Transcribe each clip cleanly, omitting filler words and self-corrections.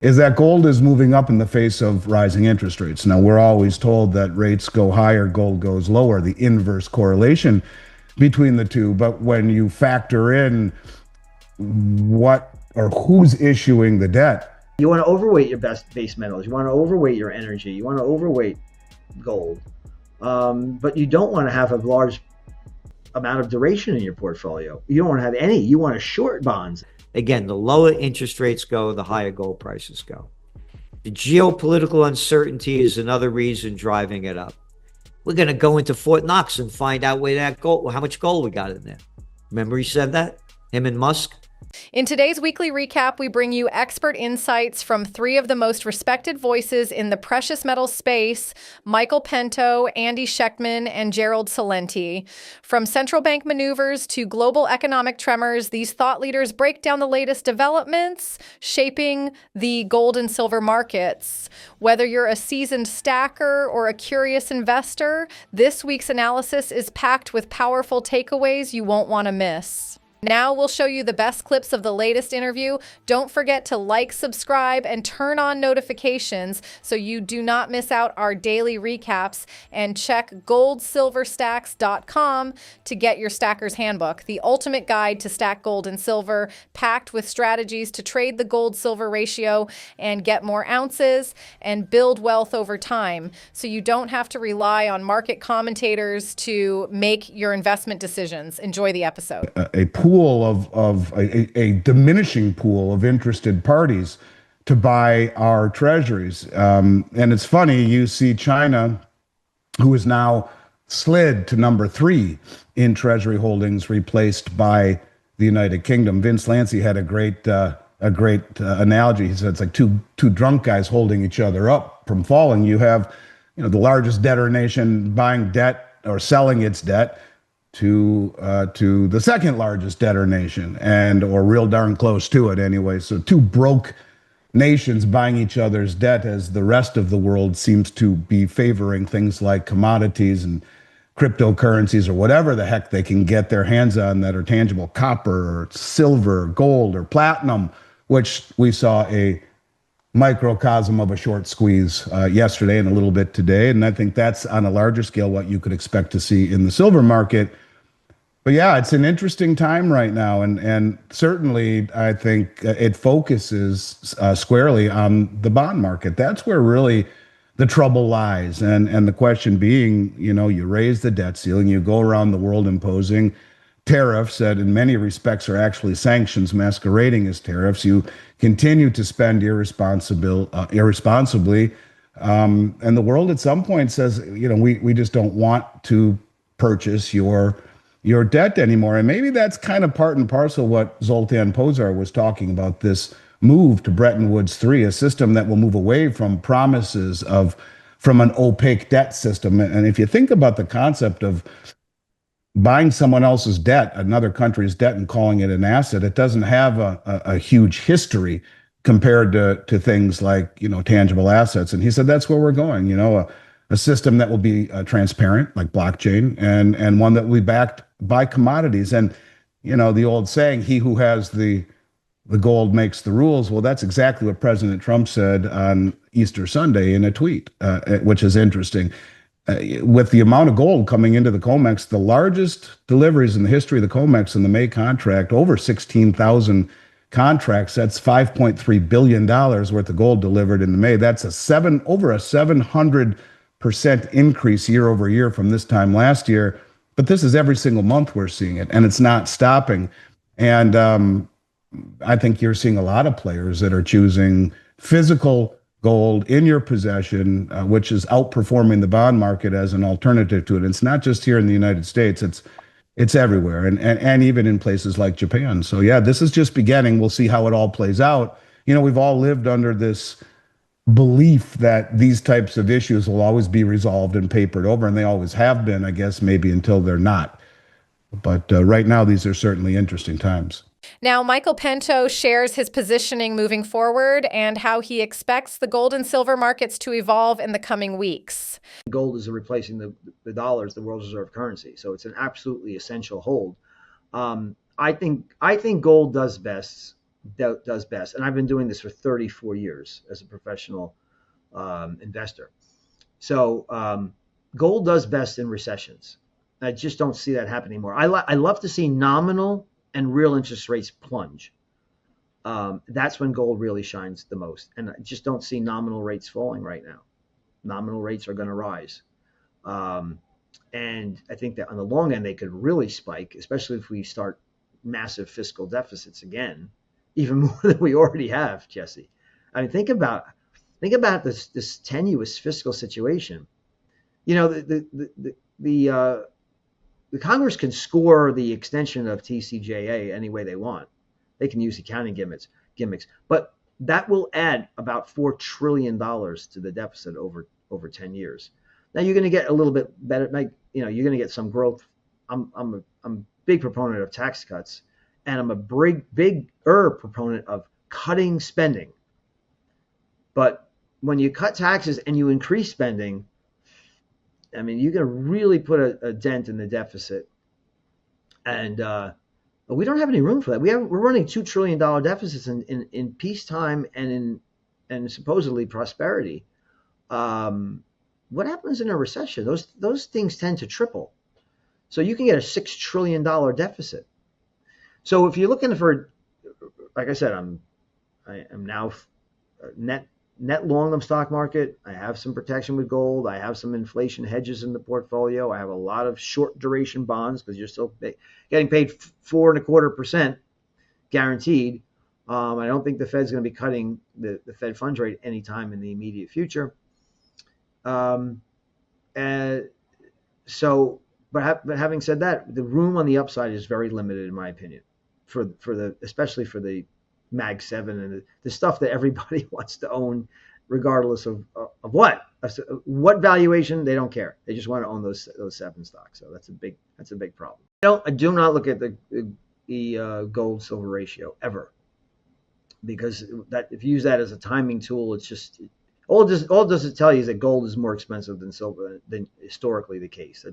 is that gold is moving up in the face of rising interest rates. Now, we're always told that rates go higher, gold goes lower, the inverse correlation between the two. But when you factor in what or who's issuing the debt, you want to overweight your best base metals. You want to overweight your energy. You want to overweight gold. But you don't want to have a large amount of duration in your portfolio. You don't want to have any. You want to short bonds. Again, the lower interest rates go, the higher gold prices go. The geopolitical uncertainty is another reason driving it up. We're going to go into Fort Knox and find out where that gold, how much gold we got in there. Remember he said that? Him and Musk? In today's weekly recap, we bring you expert insights from three of the most respected voices in the precious metals space: Michael Pento, Andy Schectman, and Gerald Celente. From central bank maneuvers to global economic tremors, these thought leaders break down the latest developments shaping the gold and silver markets. Whether you're a seasoned stacker or a curious investor, this week's analysis is packed with powerful takeaways you won't want to miss. Now we'll show you the best clips of the latest interview. Don't forget to like, subscribe, and turn on notifications so you do not miss out our daily recaps. And check goldsilverstacks.com to get your Stacker's Handbook, the ultimate guide to stack gold and silver, packed with strategies to trade the gold-silver ratio and get more ounces and build wealth over time, so you don't have to rely on market commentators to make your investment decisions. Enjoy the episode. A pool of a diminishing pool of interested parties to buy our treasuries. And it's funny, you see China, who is now slid to number 3 in treasury holdings, replaced by the United Kingdom. Vince Lancy had a great analogy. He said it's like two drunk guys holding each other up from falling. You have, the largest debtor nation buying debt or selling its debt to the second largest debtor nation, or real darn close to it anyway. So two broke nations buying each other's debt, as the rest of the world seems to be favoring things like commodities and cryptocurrencies or whatever the heck they can get their hands on that are tangible: copper or silver, gold or platinum, which we saw a microcosm of a short squeeze yesterday and a little bit today. And I think that's on a larger scale what you could expect to see in the silver market. But yeah, it's an interesting time right now. And certainly I think it focuses squarely on the bond market. That's where really the trouble lies. And the question being, you raise the debt ceiling, you go around the world imposing tariffs that in many respects are actually sanctions masquerading as tariffs. You continue to spend irresponsibly. And the world at some point says, we just don't want to purchase your debt anymore. And maybe that's kind of part and parcel what Zoltan Pozsar was talking about, this move to Bretton Woods 3, a system that will move away from promises from an opaque debt system. And if you think about the concept of buying someone else's debt, another country's debt, and calling it an asset, it doesn't have a huge history compared to things like, tangible assets. And he said that's where we're going, a system that will be transparent, like blockchain, and one that will be backed by commodities. And, the old saying, he who has the gold makes the rules. Well, that's exactly what President Trump said on Easter Sunday in a tweet, which is interesting. With the amount of gold coming into the COMEX, the largest deliveries in the history of the COMEX in the May contract, over 16,000 contracts. That's $5.3 billion worth of gold delivered in the May. That's over a 700% increase year over year from this time last year. But this is every single month we're seeing it, and it's not stopping. And I think you're seeing a lot of players that are choosing physical gold in your possession, which is outperforming the bond market as an alternative to it. It's not just here in the United States, it's everywhere, and even in places like Japan. So yeah, this is just beginning. We'll see how it all plays out. We've all lived under this belief that these types of issues will always be resolved and papered over, and they always have been, I guess, maybe until they're not. But right now, these are certainly interesting times. Now, Michael Pento shares his positioning moving forward and how he expects the gold and silver markets to evolve in the coming weeks. Gold is replacing the dollar as the world's reserve currency, so it's an absolutely essential hold. I think gold does best does best. And I've been doing this for 34 years as a professional investor. So gold does best in recessions. I just don't see that happening anymore. I love to see nominal and real interest rates plunge. That's when gold really shines the most. And I just don't see nominal rates falling right now. Nominal rates are going to rise. And I think that on the long end, they could really spike, especially if we start massive fiscal deficits again, even more than we already have, Jesse. I mean, think about this tenuous fiscal situation. You know, the Congress can score the extension of TCJA any way they want. They can use accounting gimmicks, but that will add about $4 trillion to the deficit over 10 years. Now you're going to get a little bit better. You're going to get some growth. I'm a big proponent of tax cuts, and I'm a bigger proponent of cutting spending. But when you cut taxes and you increase spending, I mean, you're going to really put a dent in the deficit. And we don't have any room for that. We're running $2 trillion deficits in peacetime and in supposedly prosperity. What happens in a recession? Those things tend to triple. So you can get a $6 trillion deficit. So if you're looking for, like I said, I am now net long the stock market. I have some protection with gold. I have some inflation hedges in the portfolio. I have a lot of short duration bonds because you're still getting paid 4.25% guaranteed. I don't think the Fed's going to be cutting the Fed funds rate anytime in the immediate future. But having said that, the room on the upside is very limited, in my opinion, especially for the Mag 7 and the stuff that everybody wants to own, regardless of what valuation. They don't care. They just want to own those 7 stocks. So that's a big problem. I do not look at the gold silver ratio ever, because that if you use that as a timing tool, it's just all it does tell you is that gold is more expensive than silver than historically the case.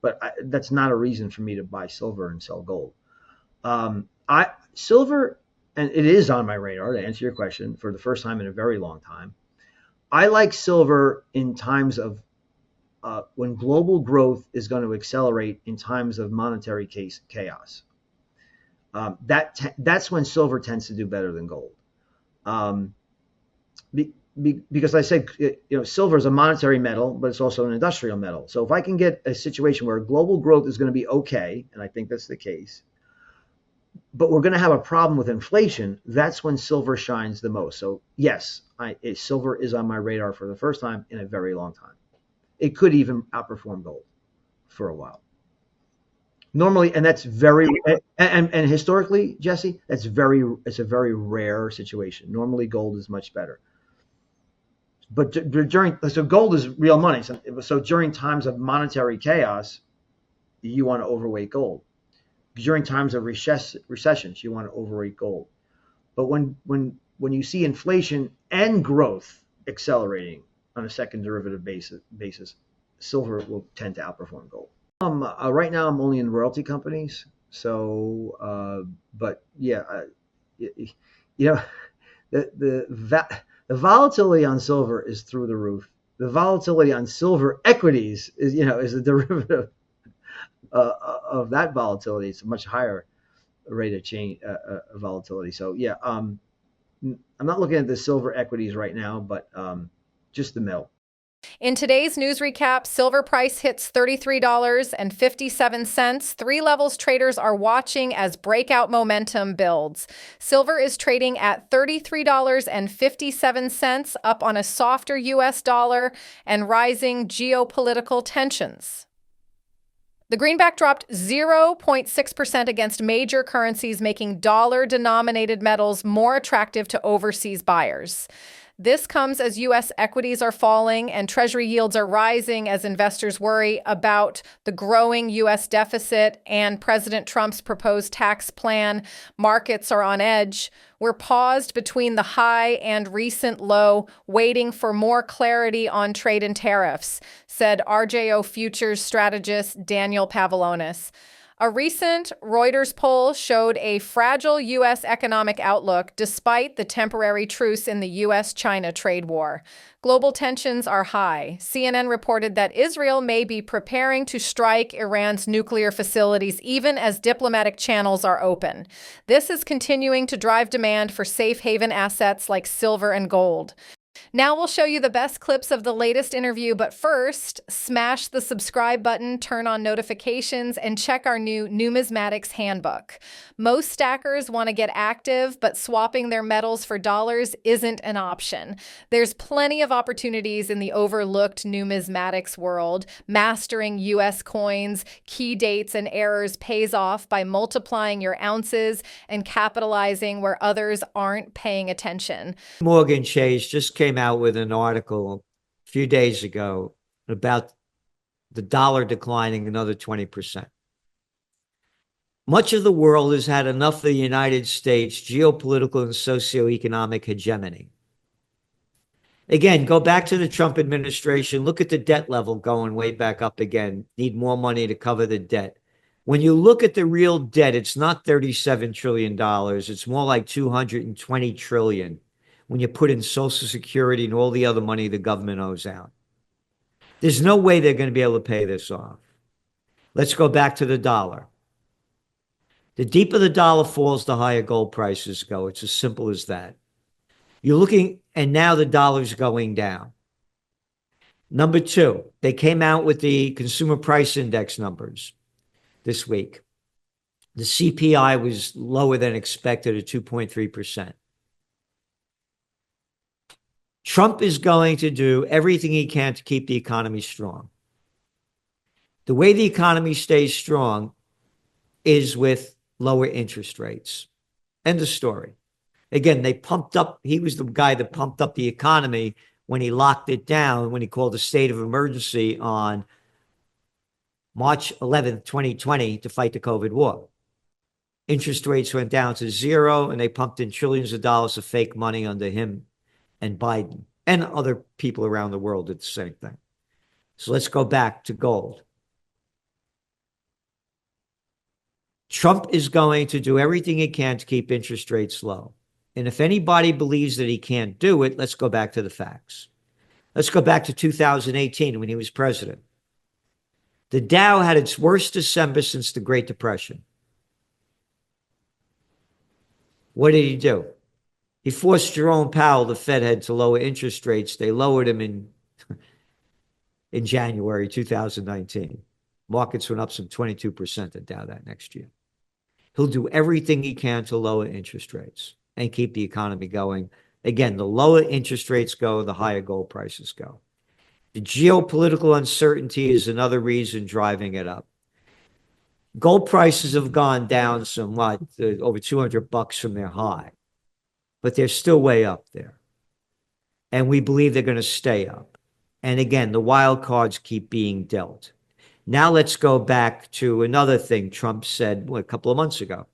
But that's not a reason for me to buy silver and sell gold. Silver. And it is on my radar, to answer your question, for the first time in a very long time. I like silver in times of when global growth is going to accelerate in times of monetary chaos. That's when silver tends to do better than gold. Because I said, silver is a monetary metal, but it's also an industrial metal. So if I can get a situation where global growth is going to be okay, and I think that's the case, but we're going to have a problem with inflation, that's when silver shines the most. So yes, silver is on my radar for the first time in a very long time. It could even outperform gold for a while. Normally, and that's very, and historically, Jesse, it's a very rare situation. Normally gold is much better. But so gold is real money. So during times of monetary chaos, you want to overweight gold. During times of recessions, you want to overweight gold. But when you see inflation and growth accelerating on a second derivative basis, silver will tend to outperform gold. Right now, I'm only in royalty companies. So, but yeah, the volatility on silver is through the roof. The volatility on silver equities is a derivative of that volatility. It's a much higher rate of change, volatility. So yeah, I'm not looking at the silver equities right now, but just the metal. In today's news recap, silver price hits $33.57. 3 levels traders are watching as breakout momentum builds. Silver is trading at $33.57, up on a softer U.S. dollar and rising geopolitical tensions. The greenback dropped 0.6% against major currencies, making dollar-denominated metals more attractive to overseas buyers. This comes as U.S. equities are falling and Treasury yields are rising as investors worry about the growing U.S. deficit and President Trump's proposed tax plan. Markets are on edge. We're paused between the high and recent low, waiting for more clarity on trade and tariffs, said RJO Futures strategist Daniel Pavlonis. A recent Reuters poll showed a fragile U.S. economic outlook despite the temporary truce in the U.S.-China trade war. Global tensions are high. CNN reported that Israel may be preparing to strike Iran's nuclear facilities even as diplomatic channels are open. This is continuing to drive demand for safe haven assets like silver and gold. Now we'll show you the best clips of the latest interview, but first, smash the subscribe button, turn on notifications, and check our new Numismatics Handbook. Most stackers want to get active, but swapping their metals for dollars isn't an option. There's plenty of opportunities in the overlooked numismatics world. Mastering U.S. coins, key dates, and errors pays off by multiplying your ounces and capitalizing where others aren't paying attention. Morgan Chase just came out with an article a few days ago about the dollar declining another 20%. Much of the world has had enough of the United States geopolitical and socioeconomic hegemony. Again, go back to the Trump administration. Look at the debt level going way back up again. Need more money to cover the debt. When you look at the real debt, it's not $37 trillion. It's more like $220 trillion when you put in Social Security and all the other money the government owes out. There's no way they're going to be able to pay this off. Let's go back to the dollar. The deeper the dollar falls, the higher gold prices go. It's as simple as that. You're looking, and now the dollar's going down. Number two, they came out with the consumer price index numbers this week. The CPI was lower than expected at 2.3%. Trump is going to do everything he can to keep the economy strong. The way the economy stays strong is with lower interest rates. End of story. Again, they pumped up, he was the guy that pumped up the economy when he locked it down, when he called a state of emergency on March 11th, 2020 to fight the COVID war. Interest rates went down to zero, and they pumped in trillions of dollars of fake money under him and Biden, and other people around the world did the same thing. So let's go back to gold. Trump is going to do everything he can to keep interest rates low. And if anybody believes that he can't do it, let's go back to the facts. Let's go back to 2018 when he was president. The Dow had its worst December since the Great Depression. What did he do? He forced Jerome Powell, the Fed head, to lower interest rates. They lowered them in January 2019. Markets went up some 22% at Dow that next year. He'll do everything he can to lower interest rates and keep the economy going. Again, the lower interest rates go, the higher gold prices go. The geopolitical uncertainty is another reason driving it up. Gold prices have gone down somewhat, over $200 from their high, but they're still way up there. And we believe they're going to stay up. And again, the wild cards keep being dealt. Now let's go back to another thing Trump said a couple of months ago.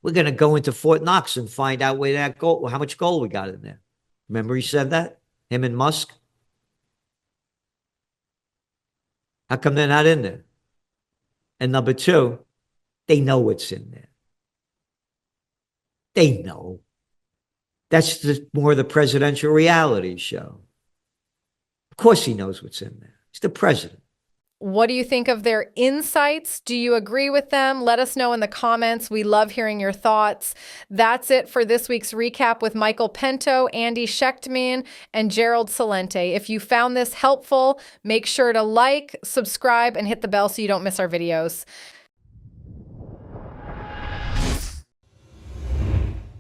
We're going to go into Fort Knox and find out where that gold, how much gold we got in there. Remember he said that? Him and Musk? How come they're not in there? And number two, they know what's in there. They know. That's more the presidential reality show. Of course he knows what's in there. He's the president. What do you think of their insights? Do you agree with them? Let us know in the comments. We love hearing your thoughts. That's it for this week's recap with Michael Pento, Andy Schectman, and Gerald Celente. If you found this helpful, make sure to like, subscribe, and hit the bell so you don't miss our videos.